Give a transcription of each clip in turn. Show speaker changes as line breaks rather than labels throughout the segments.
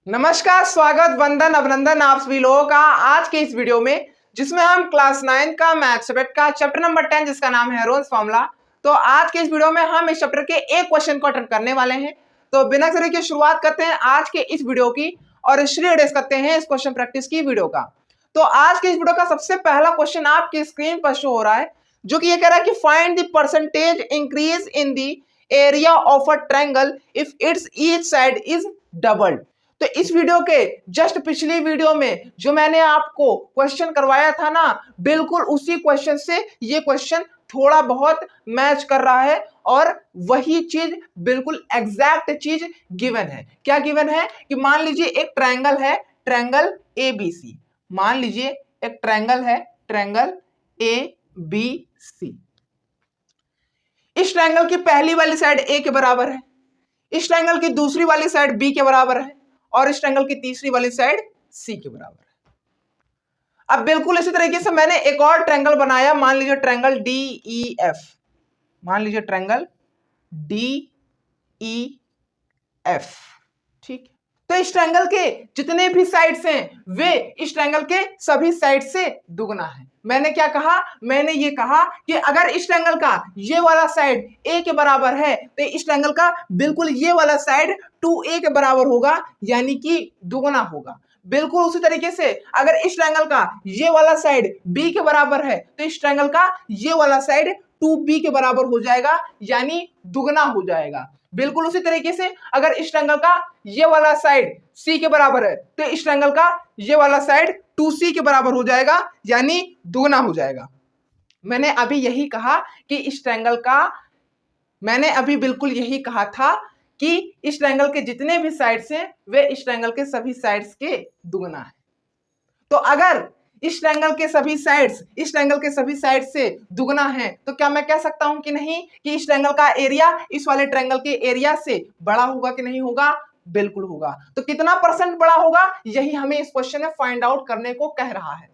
नमस्कार, स्वागत, वंदन, अभिनंदन आप सभी लोगों का आज के इस वीडियो में, जिसमें हम क्लास 9 का मैथ सब्जेक्ट का चैप्टर नंबर 10 जिसका नाम है हेरोन्स फॉर्मूला। तो आज के इस वीडियो में हम इस चैप्टर के एक क्वेश्चन को अटेंड करने वाले हैं। तो बिना देरी के शुरुआत करते हैं आज के इस वीडियो की और श्री करते हैं इस क्वेश्चन प्रैक्टिस की वीडियो का। तो आज के इस वीडियो का सबसे पहला क्वेश्चन आपकी स्क्रीन पर शो हो रहा है, जो कि ये कह रहा है कि find the percentage increase in the area of a triangle if it's each side is doubled. तो इस वीडियो के जस्ट पिछली वीडियो में जो मैंने आपको क्वेश्चन करवाया था ना, बिल्कुल उसी क्वेश्चन से ये क्वेश्चन थोड़ा बहुत मैच कर रहा है और वही चीज बिल्कुल एग्जैक्ट चीज गिवन है। क्या गिवन है कि मान लीजिए एक ट्रायंगल है, ट्रायंगल ABC। मान लीजिए एक ट्रायंगल है, ट्रायंगल ABC। इस ट्रायंगल की पहली वाली साइड A के बराबर है, इस ट्रायंगल की दूसरी वाली साइड B के बराबर है और इस ट्रायंगल की तीसरी वाली साइड C के बराबर है। अब बिल्कुल इसी तरीके से मैंने एक और ट्रायंगल बनाया, मान लीजिए ट्रायंगल DEF। मान लीजिए ट्रायंगल DEF, ठीक। तो इस ट्रायंगल के जितने भी साइड्स हैं वे इस ट्रायंगल के सभी साइड से दुगना है। मैंने क्या कहा? मैंने ये कहा कि अगर इस ट्रायंगल का ये वाला साइड A के बराबर है तो इस ट्रायंगल का बिल्कुल ये वाला साइड 2A के बराबर होगा, यानी कि दुगना होगा। बिल्कुल उसी तरीके से अगर इस ट्रायंगल का ये वाला साइड B के बराबर है तो इस ट्रायंगल का ये वाला साइड 2B के बराबर हो जाएगा, यानी दुगना हो जाएगा। बिल्कुल उसी तरीके से अगर इस ट्रायंगल का ये वाला साइड C के बराबर है तो इस ट्रायंगल का ये वाला साइड 2C के बराबर हो जाएगा, यानी दुगना हो जाएगा। मैंने अभी यही कहा कि इस ट्रायंगल का, मैंने अभी बिल्कुल यही कहा था कि इस ट्रायंगल के जितने भी साइड्स हैं वे इस ट्रायंगल के सभी साइड्स के दुगना है। तो अगर इस ट्रायंगल के सभी साइड्स इस ट्रायंगल के सभी साइड से दुगना है तो क्या मैं कह सकता हूं कि नहीं कि इस ट्रायंगल का एरिया इस वाले ट्रायंगल के एरिया से बड़ा होगा कि नहीं होगा? बिल्कुल होगा। तो कितना परसेंट बड़ा होगा, यही हमें इस क्वेश्चन में फाइंड आउट करने को कह रहा है।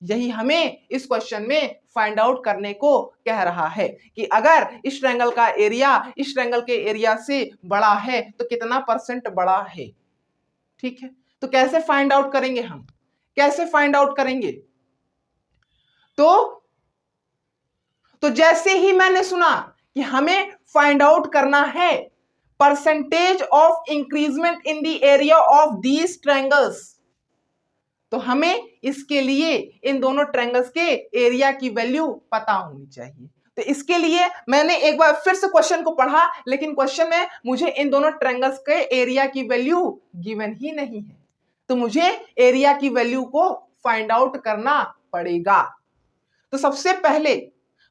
यही हमें इस क्वेश्चन में फाइंड आउट करने को कह रहा है कि अगर इस ट्रायंगल का एरिया इस ट्रायंगल के एरिया से बड़ा है तो कितना परसेंट बड़ा है। ठीक है, तो कैसे फाइंड आउट करेंगे हम? कैसे फाइंड आउट करेंगे? तो जैसे ही मैंने सुना कि हमें फाइंड आउट करना है percentage of increment in the area of these triangles, तो हमें इसके लिए इन दोनों ट्रायंगल्स के एरिया की वैल्यू पता होनी चाहिए। तो इसके लिए मैंने एक बार फिर से क्वेश्चन को पढ़ा, लेकिन क्वेश्चन में मुझे इन दोनों ट्रायंगल्स के एरिया की वैल्यू गिवन ही नहीं है, तो मुझे एरिया की वैल्यू को फाइंड आउट करना पड़ेगा। तो सबसे पहले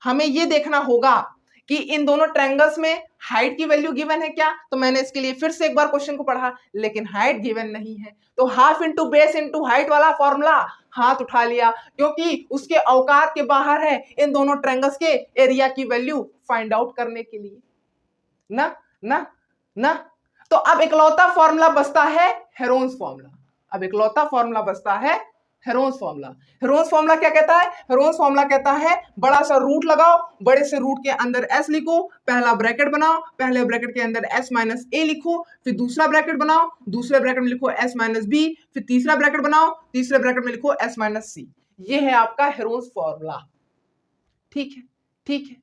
हमें यह देखना होगा कि इन दोनों ट्रायंगल्स में हाइट की वैल्यू गिवन है क्या। तो मैंने इसके लिए फिर से एक बार क्वेश्चन को पढ़ा, लेकिन हाइट गिवन नहीं है। तो half into base into height वाला फॉर्मूला हाथ उठा लिया, क्योंकि उसके औकात के बाहर है इन दोनों ट्रायंगल्स के एरिया की वैल्यू फाइंड आउट करने के लिए ना ना ना। तो अब इकलौता फॉर्मूला बचता है हेरोन्स फॉर्मूला। अब इकलौता फॉर्मूला बचता है हेरोन्स फॉर्मूला। हेरोन्स फॉर्मूला क्या कहता है? हेरोन्स फॉर्मूला कहता है बड़ा सा रूट लगाओ, बड़े से रूट के अंदर s लिखो, पहला ब्रैकेट बनाओ, पहले ब्रैकेट के अंदर s माइनस a लिखो, फिर दूसरा ब्रैकेट बनाओ, दूसरे ब्रैकेट में लिखो s माइनस b, फिर तीसरा ब्रैकेट बनाओ, तीसरे ब्रैकेट में लिखो s माइनस c। ये है आपका हेरोन्स फॉर्मूला। ठीक है, ठीक है,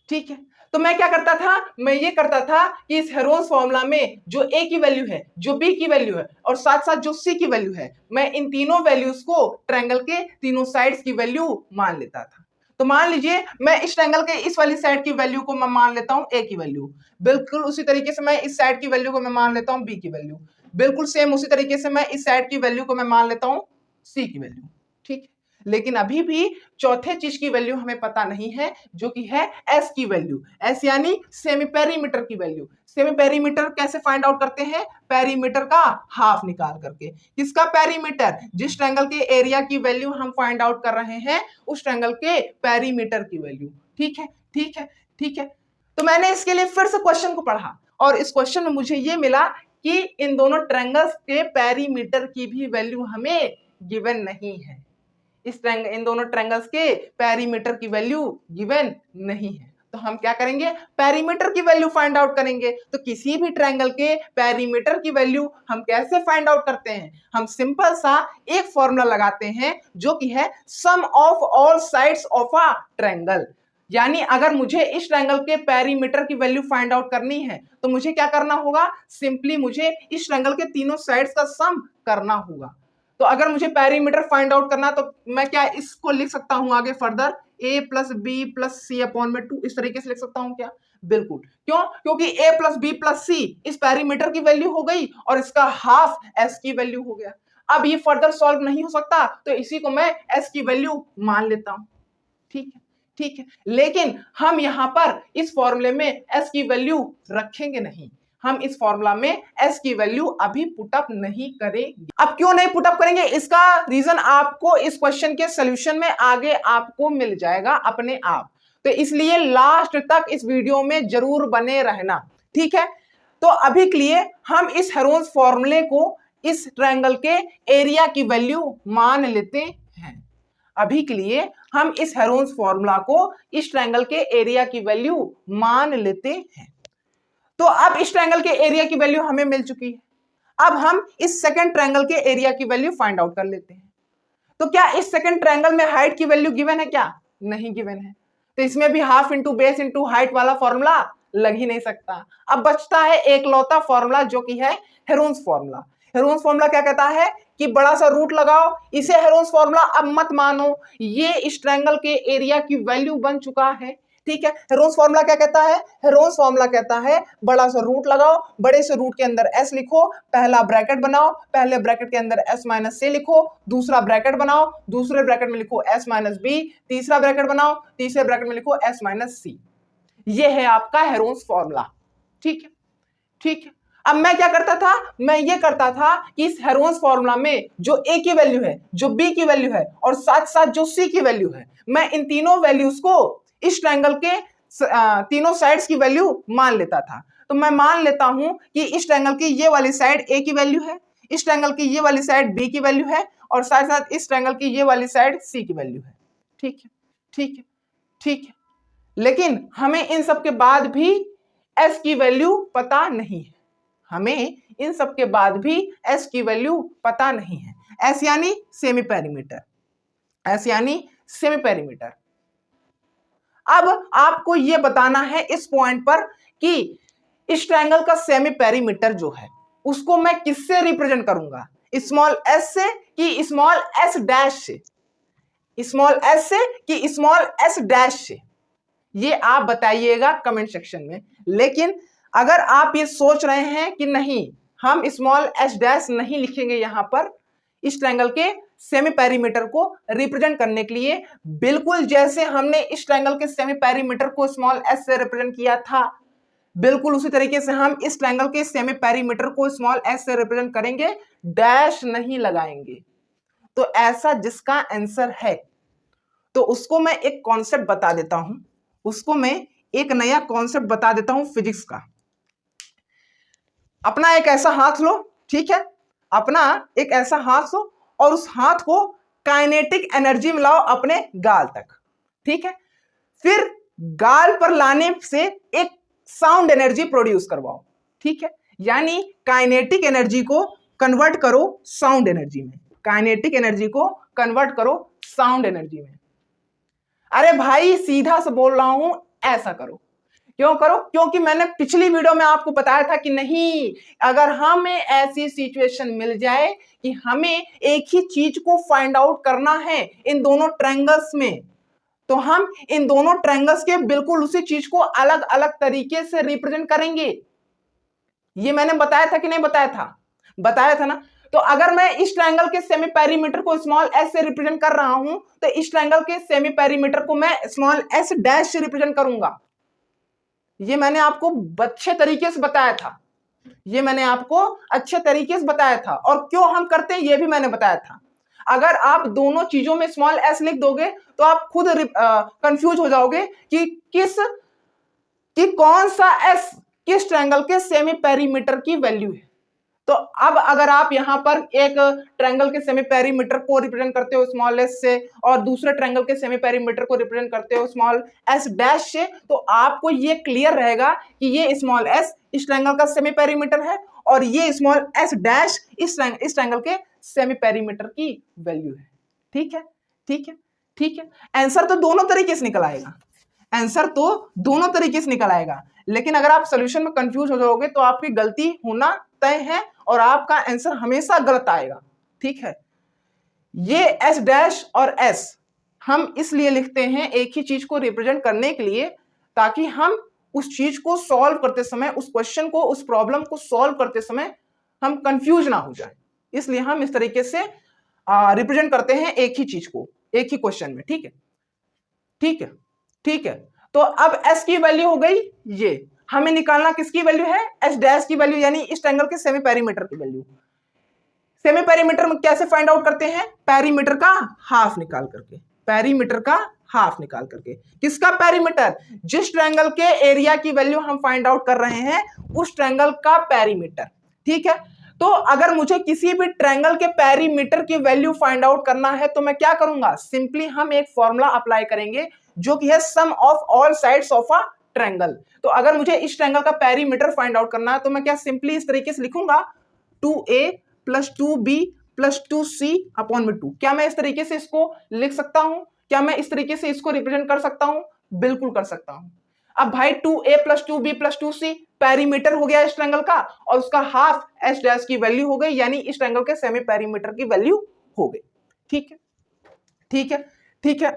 ठीक है। तो मैं क्या करता था? मैं ये करता था कि इस हेरोन्स फॉर्मूला में जो a की वैल्यू है, जो b की वैल्यू है और साथ साथ जो c की वैल्यू है, मैं इन तीनों वैल्यूज को ट्रायंगल के तीनों साइड्स की वैल्यू मान लेता था। तो मान लीजिए मैं इस ट्रायंगल के इस वाली साइड की वैल्यू को मैं मान लेता हूं a की वैल्यू, बिल्कुल उसी तरीके से मैं इस साइड की वैल्यू को मैं मान लेता हूं b की वैल्यू, बिल्कुल सेम उसी तरीके से मैं इस साइड की वैल्यू को मैं मान लेता हूं c की वैल्यू। ठीक है, लेकिन अभी भी चौथे चीज की वैल्यू हमें पता नहीं है, जो कि है s की वैल्यू। s यानी सेमी पेरीमीटर की वैल्यू। सेमी पेरीमीटर कैसे फाइंड आउट करते हैं? पेरीमीटर का हाफ निकाल करके। किसका पेरीमीटर? जिस ट्रायंगल के एरिया की वैल्यू हम फाइंड आउट कर रहे हैं उस ट्रायंगल के पेरीमीटर की वैल्यू। ठीक है, ठीक है, ठीक है। तो मैंने इसके लिए फिर से क्वेश्चन को पढ़ा और इस क्वेश्चन में मुझे ये मिला कि इन दोनों ट्रायंगल्स के पेरीमीटर की भी वैल्यू हमें गिवन नहीं है। इन दोनों ट्रायंगल्स के पेरीमीटर की वैल्यू गिवन नहीं है। तो हम क्या करेंगे, पेरीमीटर की वैल्यू फाइंड आउट करेंगे। तो किसी भी ट्रायंगल के पेरीमीटर की वैल्यू हम कैसे फाइंड आउट करते हैं, हम सिंपल सा एक फॉर्मूला लगाते हैं जो कि है sum of all sides of a triangle. यानी अगर मुझे इस ट्रायंगल के पेरीमीटर की वैल्यू फाइंड आउट करनी है तो मुझे क्या करना होगा, सिंपली मुझे इस ट्रायंगल के तीनों साइड्स का सम करना होगा। तो अगर मुझे पेरीमीटर फाइंड आउट करना तो मैं क्या इसको लिख सकता हूं आगे further a plus B plus C upon में 2, इस तरीके से लिख सकता हूं क्या, बिल्कुल। क्यों, क्योंकि a प्लस बी प्लस सी इस पेरीमीटर की वैल्यू हो गई और इसका हाफ s की वैल्यू हो गया। अब ये फर्दर सॉल्व नहीं हो सकता तो इसी को मैं s की वैल्यू मान लेता हूं। ठीक है, ठीक है, लेकिन हम यहां पर इस फॉर्मूले में s की वैल्यू रखेंगे नहीं। हम इस फॉर्मूला में s की वैल्यू अभी पुटअप नहीं करेंगे। अब क्यों नहीं पुटअप करेंगे, इसका रीजन आपको इस क्वेश्चन के सॉल्यूशन में आगे आपको मिल जाएगा अपने आप। तो इसलिए लास्ट तक इस वीडियो में जरूर बने रहना, ठीक है। तो अभी के लिए हम इस हेरोन्स फॉर्मूले को इस ट्रायंगल के एरिया की वैल्यू मान लेते हैं। अभी के लिए हम इस हेरोन्स फॉर्मूला को इस ट्रायंगल के एरिया की वैल्यू मान लेते हैं। तो अब इस ट्रायंगल के एरिया की वैल्यू हमें मिल चुकी है। अब हम इस सेकंड ट्रायंगल के एरिया की वैल्यू फाइंड आउट कर लेते हैं। तो क्या इस सेकंड ट्रायंगल में हाइट की वैल्यू गिवन है क्या, नहीं गिवन है। तो इसमें भी half into base into height वाला फॉर्मूला लग ही नहीं सकता। अब बचता है एकलौता फॉर्मूला जो कि है हेरोन्स फॉर्मूला। हेरोन्स फॉर्मूला क्या कहता है कि बड़ा सा रूट लगाओ, इसे हेरोन्स फॉर्मूला अब मत मानो, ये इस ट्रायंगल के एरिया की वैल्यू बन चुका है। ठीक है, हेरोन्स फॉर्मूला क्या कहता है, हेरोन्स फॉर्मूला कहता है बड़ा सा रूट लगाओ, बड़े से रूट के अंदर s लिखो, पहला ब्रैकेट बनाओ, पहले ब्रैकेट के अंदर s माइनस से लिखो, दूसरा ब्रैकेट बनाओ, दूसरे ब्रैकेट में लिखो s माइनस बी, तीसरा ब्रैकेट बनाओ, तीसरे ब्रैकेट में लिखो s माइनस सी। ये है आपका हेरोन्स फॉर्मूला। ठीक है, ठीक है। अब मैं क्या करता था, मैं ये करता था कि इस हेरोन्स फॉर्मूला में जो a की वैल्यू है, जो b की वैल्यू है और साथ साथ जो c की वैल्यू है, मैं इन तीनों वैल्यूज को इस ट्रायंगल के तीनों साइड्स की वैल्यू मान लेता था। तो मैं मान लेता हूं कि इस ट्रायंगल की ये वाली साइड a की वैल्यू है, इस ट्रायंगल की ये वाली साइड b की वैल्यू है और साथ साथ इस ट्रायंगल की ये वाली साइड c की वैल्यू है। ठीक है, ठीक है, ठीक है। लेकिन हमें इन सब के बाद भी s की वैल्यू पता नहीं है, हमें इन सब के बाद भी s की वैल्यू पता नहीं है। s यानी सेमी पेरीमीटर, s यानी सेमी पेरीमीटर। अब आपको यह बताना है इस पॉइंट पर कि इस ट्रायंगल का सेमी पेरीमीटर जो है उसको मैं किससे रिप्रेजेंट करूंगा, स्मॉल s से कि स्मॉल s डैश से, स्मॉल s से कि स्मॉल s डैश से, ये आप बताइएगा कमेंट सेक्शन में। लेकिन अगर आप ये सोच रहे हैं कि नहीं हम स्मॉल s डैश नहीं लिखेंगे यहां पर इस ट्रायंगल के सेमी पेरीमीटर को रिप्रेजेंट करने के लिए, बिल्कुल जैसे हमने इस ट्रायंगल के सेमी पेरीमीटर को स्मॉल s से रिप्रेजेंट किया था, बिल्कुल उसी तरीके से हम इस ट्रायंगल के सेमी पेरीमीटर को स्मॉल s से रिप्रेजेंट करेंगे, डैश नहीं लगाएंगे। तो ऐसा जिसका आंसर है तो उसको मैं एक कॉन्सेप्ट बता देता हूं, उसको मैं एक नया कॉन्सेप्ट बता देता हूं फिजिक्स का। अपना एक ऐसा हाथ लो, ठीक है, अपना एक ऐसा हाथ लो और उस हाथ को काइनेटिक एनर्जी में लाओ अपने गाल तक। ठीक है, फिर गाल पर लाने से एक साउंड एनर्जी प्रोड्यूस करवाओ। ठीक है, यानी काइनेटिक एनर्जी को कन्वर्ट करो साउंड एनर्जी में, काइनेटिक एनर्जी को कन्वर्ट करो साउंड एनर्जी में। अरे भाई सीधा से बोल रहा हूं, ऐसा करो। क्यों करो, क्योंकि मैंने पिछली वीडियो में आपको बताया था कि नहीं, अगर हमें ऐसी सिचुएशन मिल जाए कि हमें एक ही चीज को फाइंड आउट करना है इन दोनों ट्रायंगल्स में, तो हम इन दोनों ट्रायंगल्स के बिल्कुल उसी चीज को अलग अलग तरीके से रिप्रेजेंट करेंगे। ये मैंने बताया था कि नहीं बताया था, बताया था ना। तो अगर मैं इस ट्रायंगल के सेमी पेरीमीटर को स्मॉल s से रिप्रेजेंट कर रहा हूं तो इस ट्रायंगल के सेमी पेरीमीटर को मैं स्मॉल s डैश से रिप्रेजेंट करूंगा। ये मैंने आपको अच्छे तरीके से बताया था, ये मैंने आपको अच्छे तरीके से बताया था, और क्यों हम करते हैं ये भी मैंने बताया था। अगर आप दोनों चीजों में स्मॉल s लिख दोगे तो आप खुद कंफ्यूज हो जाओगे कि कौन सा s किस ट्रायंगल के सेमी पेरीमीटर की वैल्यू है। तो अब अगर आप यहां पर एक ट्रायंगल के सेमी पेरीमीटर को रिप्रेजेंट करते हो स्मॉल एस से और दूसरे ट्रायंगल के सेमी पेरीमीटर को रिप्रेजेंट करते हो स्मॉल एस डैश से, तो आपको ये क्लियर रहेगा कि ये स्मॉल एस इस ट्रायंगल का सेमी पेरीमीटर है और ये स्मॉल एस डैश इस ट्रायंगल के सेमी पेरीमीटर की वैल्यू है। ठीक है, ठीक है, ठीक है। आंसर तो दोनों तरीके से निकल आएगा, आंसर तो दोनों तरीके से निकल आएगा, लेकिन अगर आप सॉल्यूशन में कंफ्यूज हो जाओगे तो आपकी गलती होना तय है और आपका आंसर हमेशा गलत आएगा। ठीक है, ये एस डैश और एस हम इसलिए लिखते हैं एक ही चीज को रिप्रेजेंट करने के लिए, ताकि हम उस चीज को सॉल्व करते समय, उस क्वेश्चन को, उस प्रॉब्लम को सॉल्व करते समय हम कंफ्यूज ना हो जाए, इसलिए हम इस तरीके से रिप्रेजेंट करते हैं एक ही चीज को एक ही क्वेश्चन में। ठीक है, ठीक है, ठीक है। तो अब एस की वैल्यू हो गई, ये हमें निकालना किसकी वैल्यू है, एस डैश की वैल्यू, यानी इस ट्रायंगल के सेमी पेरीमीटर की वैल्यू। सेमी पेरीमीटर में कैसे फाइंड आउट करते हैं, पेरीमीटर का हाफ निकाल करके, पेरीमीटर का हाफ निकाल करके। किसका पेरीमीटर, जिस ट्रायंगल के एरिया की वैल्यू हम फाइंड आउट कर रहे हैं उस ट्रायंगल का पेरीमीटर। ठीक है, तो अगर मुझे किसी भी ट्रायंगल के पेरीमीटर की वैल्यू फाइंड आउट करना है तो मैं क्या करूंगा, सिंपली हम एक फॉर्मूला अप्लाई करेंगे जो कि है sum of all sides of a triangle. तो अगर मुझे इस ट्रायंगल का पेरीमीटर फाइंड आउट करना है तो मैं क्या सिंपली इस तरीके से लिखूंगा 2a + 2b + 2c अपॉन में 2। क्या मैं इस तरीके से इसको लिख सकता हूं, क्या मैं इस तरीके से इसको रिप्रेजेंट कर सकता हूं, बिल्कुल कर सकता हूं। अब भाई 2a + 2b + 2c पेरीमीटर हो गया इस ट्रायंगल का और उसका हाफ एस डैश की वैल्यू हो गई, यानी इस ट्रायंगल के सेमी पेरीमीटर की वैल्यू हो गई। ठीक है, ठीक है, ठीक है।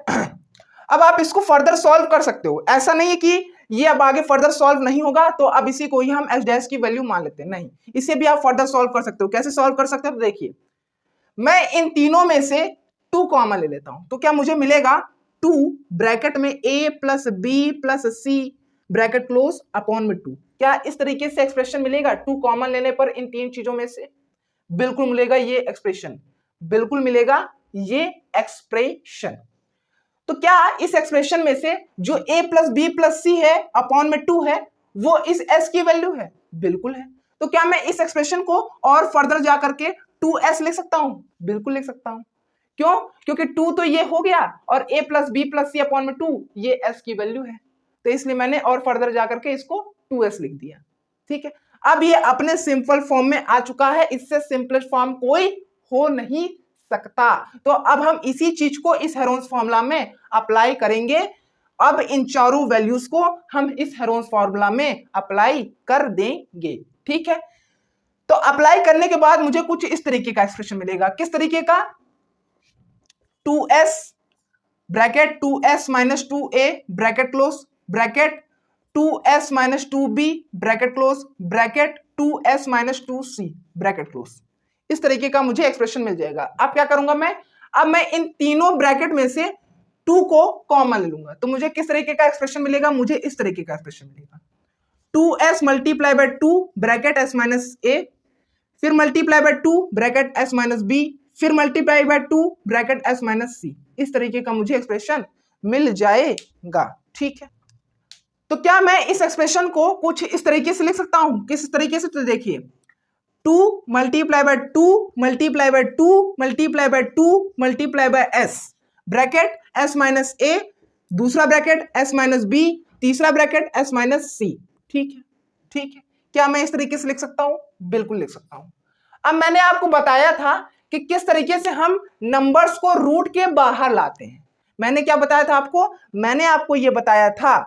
अब आप इसको फर्दर सॉल्व कर सकते हो, ऐसा नहीं है कि ये अब आगे फर्दर सॉल्व नहीं होगा तो अब इसी को ही हम एस डैश की वैल्यू मान लेते हैं, नहीं, इसे भी आप फर्दर सॉल्व कर सकते हो। कैसे सॉल्व कर सकते हो, तो देखिए मैं इन तीनों में से 2 कॉमन ले लेता हूं, तो क्या मुझे मिलेगा 2 ब्रैकेट में a + b + c bracket close upon में 2। क्या इस तरीके से एक्सप्रेशन मिलेगा 2 कॉमन लेने पर इन तीन चीजों में से, बिल्कुल मिलेगा ये एक्सप्रेशन, बिल्कुल मिलेगा ये एक्सप्रेशन। तो क्या इस एक्सप्रेशन में से जो a + b + c है अपॉन में 2 है वो इस s की वैल्यू है, बिल्कुल है। तो क्या मैं इस एक्सप्रेशन को और फर्दर जाकर के 2s लिख सकता हूं, बिल्कुल लिख सकता हूं। क्यों, क्योंकि 2 तो ये हो गया और a + b + c अपॉन में 2 ये s की वैल्यू है, तो इसलिए मैंने और फर्दर जाकर के इसको 2s लिख दिया। ठीक है, अब ये अपने सिंपल फॉर्म में आ चुका है, इससे सिंपलेस्ट फॉर्म कोई हो नहीं सकता। तो अब हम इसी चीज को इस हेरोन्स फॉर्मूला में अप्लाई करेंगे। अब इन चारों वैल्यूज को हम इस हेरोन्स फॉर्मूला में अप्लाई कर देंगे। ठीक है, तो अप्लाई करने के बाद मुझे कुछ इस तरीके का एक्सप्रेशन मिलेगा। किस तरीके का, 2s bracket 2s - 2a bracket close bracket 2s - 2b bracket close bracket 2s - 2c bracket close. इस तरीके का मुझे एक्सप्रेशन मिल जाएगा। अब क्या करूंगा मैं, अब मैं इन तीनों ब्रैकेट में से 2 को कॉमन ले लूंगा, तो मुझे किस तरीके का एक्सप्रेशन मिलेगा, मुझे इस तरीके का एक्सप्रेशन मिलेगा 2s × 2 ब्रैकेट s - a, फिर multiply by 2 bracket s - b, फिर multiply by 2 bracket s - c। इस तरीके का मुझे एक्सप्रेशन मिल जाएगा। ठीक है, तो क्या मैं इस एक्सप्रेशन को कुछ इस तरीके से लिख सकता हूं, किस तरीके से, तो देखिए 2 × 2 × 2 × 2 × s ब्रैकेट s - a, दूसरा ब्रैकेट s - b, तीसरा ब्रैकेट s - c। ठीक है, ठीक है, क्या मैं इस तरीके से लिख सकता हूं, बिल्कुल लिख सकता हूं। अब मैंने आपको बताया था कि किस तरीके से हम नंबर्स को रूट के बाहर लाते हैं। मैंने क्या बताया था आपको, मैंने आपको यह बताया था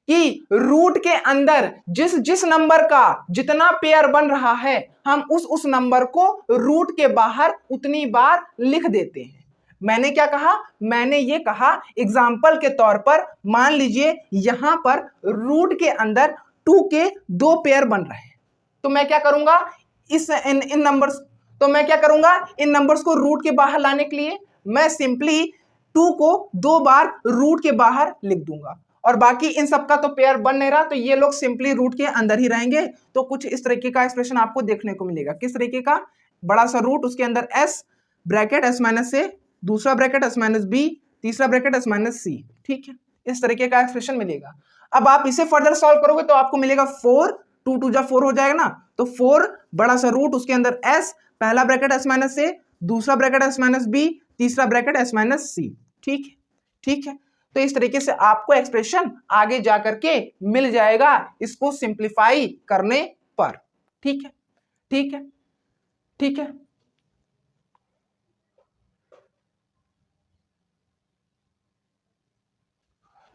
कि रूट के अंदर जिस जिस नंबर का जितना पेयर बन रहा है हम उस नंबर को रूट के बाहर उतनी बार लिख देते हैं। मैंने क्या कहा, मैंने ये कहा एग्जाम्पल के तौर पर मान लीजिए यहां पर रूट के अंदर 2 के 2 पेयर बन रहे हैं, तो मैं क्या करूंगा, इन नंबर्स, तो मैं क्या करूंगा, इन नंबर्स को रूट के बाहर लाने के लिए मैं सिंपली 2 को 2 बार रूट के बाहर लिख दूंगा और बाकी इन सबका तो पेयर बन नहीं रहा, तो ये लोग सिंपली रूट के अंदर ही रहेंगे। तो कुछ इस तरीके का एक्सप्रेशन आपको देखने को मिलेगा। किस तरीके का, बड़ा सा रूट, उसके अंदर s ब्रैकेट s - a, दूसरा ब्रैकेट s - b, तीसरा ब्रैकेट s - c। ठीक है, इस तरीके का एक्सप्रेशन मिलेगा। अब आप इसे फर्दर सॉल्व करोगे तो आपको मिलेगा 4 2 2 जा 4 हो जाएगा ना, तो 4 बड़ा सा रूट, उसके अंदर s, पहला ब्रैकेट s माइनस a, दूसरा ब्रैकेट s माइनस b, तीसरा ब्रैकेट s माइनस c। ठीक है, ठीक है। तो इस तरीके से आपको एक्सप्रेशन आगे जाकर के मिल जाएगा इसको सिंप्लीफाई करने पर। ठीक है, ठीक है, ठीक है।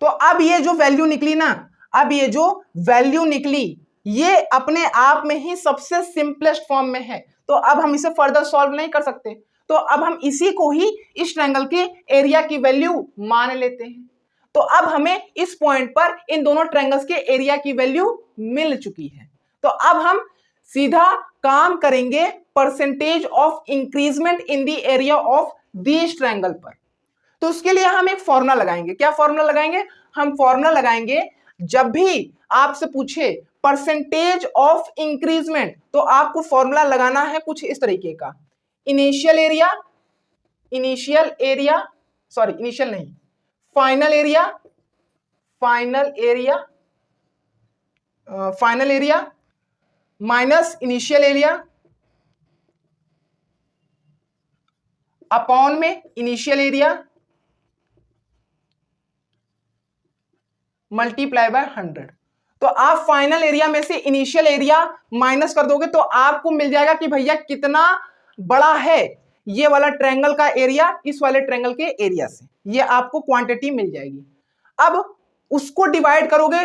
तो अब ये जो वैल्यू निकली ना, अब ये जो वैल्यू निकली ये अपने आप में ही सबसे सिंपलेस्ट फॉर्म में है, तो अब हम इसे फर्दर सॉल्व नहीं कर सकते, तो अब हम इसी को ही इस ट्रायंगल के एरिया की वैल्यू मान लेते हैं। तो अब हमें इस पॉइंट पर इन दोनों ट्रायंगल्स के एरिया की वैल्यू मिल चुकी है। तो अब हम सीधा काम करेंगे percentage of increment in the area of this triangle पर। तो उसके लिए हम एक फॉर्मूला लगाएंगे। क्या फॉर्मूला लगाएंगे? हम फॉर्मूला लगाएंगे, जब भी आपसे पूछे परसेंटेज ऑफ इंक्रीजमेंट, तो आपको फॉर्मूला लगाना है कुछ इस तरीके का, इनिशियल एरिया, इनिशियल नहीं, final area minus initial area upon में इनिशियल एरिया मल्टीप्लाई बाय 100। तो आप फाइनल एरिया में से इनिशियल एरिया माइनस कर दोगे तो आपको मिल जाएगा कि भैया कितना बड़ा है ये वाला ट्रायंगल का एरिया इस वाले ट्रायंगल के एरिया से, ये आपको क्वांटिटी मिल जाएगी। अब उसको डिवाइड करोगे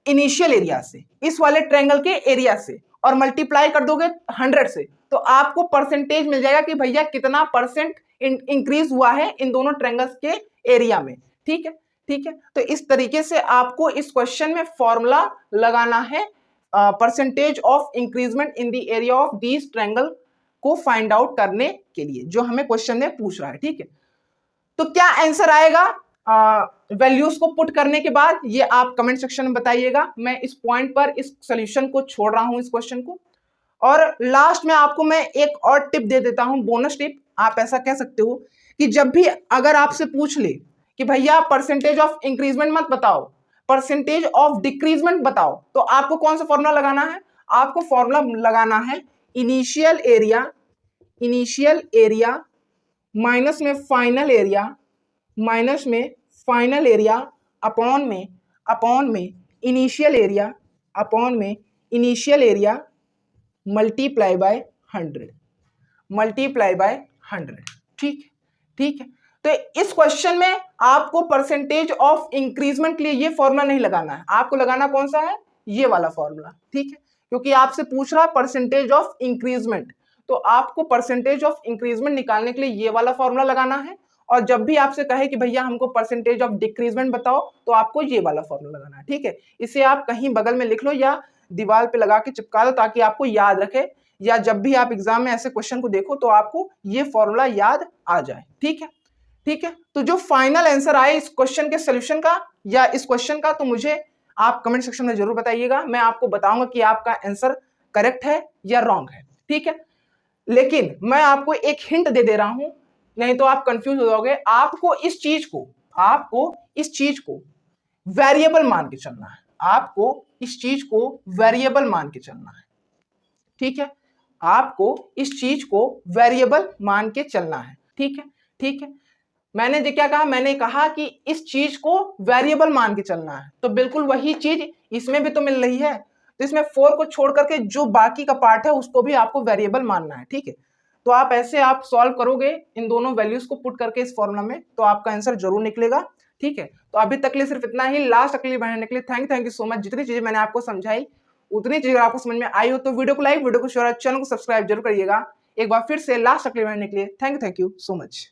इनिशियल एरिया से, इस वाले ट्रायंगल के एरिया से, और मल्टीप्लाई कर दोगे 100 से, तो आपको परसेंटेज मिल जाएगा कि भैया कितना परसेंट इंक्रीज हुआ है इन दोनों ट्रायंगल्स के एरिया में। ठीक है, ठीक है। तो इस तरीके से आपको इस क्वेश्चन में फॉर्मूला लगाना है percentage of increment in the area of this triangle को फाइंड आउट करने के लिए, जो हमें क्वेश्चन में पूछ रहा है। ठीक है, तो क्या आंसर आएगा वैल्यूज को पुट करने के बाद, ये आप कमेंट सेक्शन में बताइएगा। मैं इस पॉइंट पर इस सॉल्यूशन को छोड़ रहा हूं, इस क्वेश्चन को, और लास्ट में आपको मैं एक और टिप दे देता हूं, बोनस टिप। आप ऐसा कह सकते हो कि जब भी अगर आपसे पूछ ले कि भैया परसेंटेज ऑफ इंक्रीजमेंट मत बताओ, परसेंटेज ऑफ डिक्रीजमेंट बताओ, तो आपको कौन सा फॉर्मूला लगाना है? आपको फॉर्मूला लगाना है इनिशियल एरिया माइनस में फाइनल एरिया अपॉन में इनिशियल एरिया मल्टीप्लाई बाय 100। ठीक, ठीक है। तो इस क्वेश्चन में आपको परसेंटेज ऑफ इंक्रीजमेंट के लिए ये फॉर्मूला नहीं लगाना है, आपको लगाना कौन सा है? ये वाला फॉर्मूला। ठीक है, क्योंकि आपसे पूछ रहा परसेंटेज ऑफ इंक्रीजमेंट, तो आपको परसेंटेज ऑफ इंक्रीजमेंट निकालने के लिए ये वाला फॉर्मूला लगाना है, और जब भी आपसे कहे कि भैया हमको परसेंटेज ऑफ डिक्रीजमेंट बताओ, तो आपको ये वाला फॉर्मूला लगाना है। ठीक है, इसे आप कहीं बगल में लिख लो या दीवार पे लगा के चिपका दो, ताकि आपको याद रखे, या जब भी आप एग्जाम में ऐसे क्वेश्चन को देखो तो आपको ये फॉर्मूला याद आ जाए। ठीक है, ठीक है। तो जो फाइनल आंसर आए इस क्वेश्चन के सोल्यूशन का या इस क्वेश्चन का, तो मुझे आप कमेंट सेक्शन में जरूर बताइएगा। मैं आपको बताऊंगा कि आपका आंसर करेक्ट है या रॉन्ग है। ठीक है, लेकिन मैं आपको एक हिंट दे दे रहा हूं, नहीं तो आप कंफ्यूज हो जाओगे। आपको इस चीज को वेरिएबल मान के चलना है, आपको इस चीज को वेरिएबल मान के चलना है। ठीक है, आपको इस चीज को वेरिएबल मान के चलना है। ठीक है, ठीक है। मैंने क्या कहा? मैंने कहा कि इस चीज को वेरिएबल मान के चलना है, तो बिल्कुल वही चीज इसमें भी तो मिल रही है। तो इसमें 4 को छोड़ करके जो बाकी का पार्ट है उसको भी आपको वेरिएबल मानना है। ठीक है, तो आप ऐसे आप सॉल्व करोगे इन दोनों वैल्यूज को पुट करके इस फॉर्मूला में, तो आपका आंसर जरूर निकलेगा। ठीक है, तो अभी तक के लिए सिर्फ इतना ही। लास्ट तक के लिए बढ़ने के लिए थैंक यू सो मच। जितनी चीजें मैंने आपको समझाई उतनी चीजें आपको समझ में आई हो तो वीडियो को लाइक, वीडियो को शेयर, चैनल को सब्सक्राइब जरूर करिएगा। एक बार फिर से लास्ट तक के लिए बढ़ने के लिए थैंक यू सो मच।